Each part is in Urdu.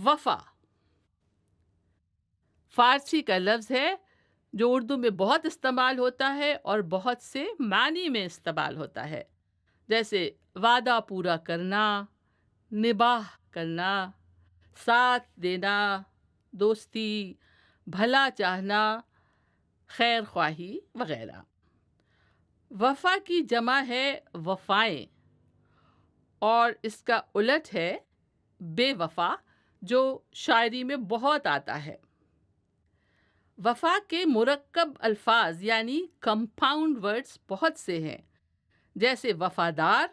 وفا فارسی کا لفظ ہے جو اردو میں بہت استعمال ہوتا ہے اور بہت سے معنی میں استعمال ہوتا ہے، جیسے وعدہ پورا کرنا، نباہ کرنا، ساتھ دینا، دوستی، بھلا چاہنا، خیر خواہی وغیرہ۔ وفا کی جمع ہے وفائیں، اور اس کا الٹ ہے بے وفا، جو شاعری میں بہت آتا ہے۔ وفا کے مرکب الفاظ یعنی کمپاؤنڈ ورڈز بہت سے ہیں، جیسے وفادار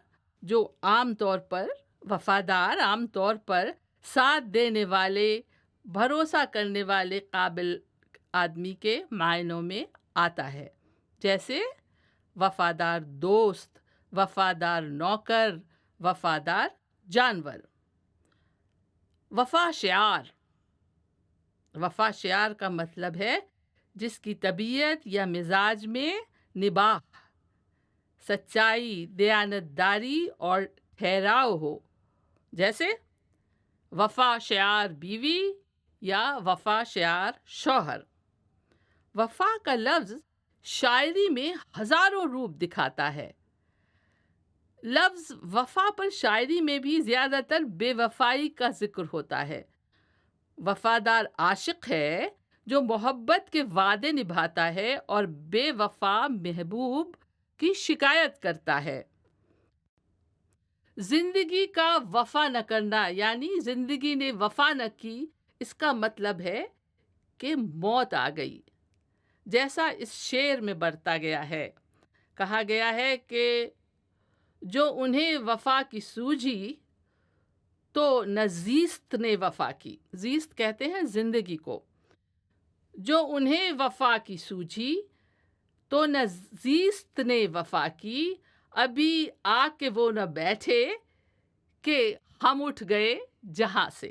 عام طور پر ساتھ دینے والے، بھروسہ کرنے والے قابل آدمی کے معنوں میں آتا ہے، جیسے وفادار دوست، وفادار نوکر، وفادار جانور۔ وفا شعار کا مطلب ہے جس کی طبیعت یا مزاج میں نباہ، سچائی، دیانتداری اور ٹھہراؤ ہو، جیسے وفا شعار بیوی یا وفا شعار شوہر۔ وفا کا لفظ شاعری میں ہزاروں روپ دکھاتا ہے۔ لفظ وفا پر شاعری میں بھی زیادہ تر بے وفائی کا ذکر ہوتا ہے۔ وفادار عاشق ہے جو محبت کے وعدے نبھاتا ہے اور بے وفا محبوب کی شکایت کرتا ہے۔ زندگی کا وفا نہ کرنا یعنی زندگی نے وفا نہ کی، اس کا مطلب ہے کہ موت آ گئی، جیسا اس شعر میں برتا گیا ہے۔ کہا گیا ہے کہ جو انہیں وفا کی سوجھی تو نہ زیست نے وفا کی، زیست کہتے ہیں زندگی کو، جو انہیں وفا کی سوجھی تو نہ زیست نے وفا کی، ابھی آ کے وہ نہ بیٹھے کہ ہم اٹھ گئے جہاں سے۔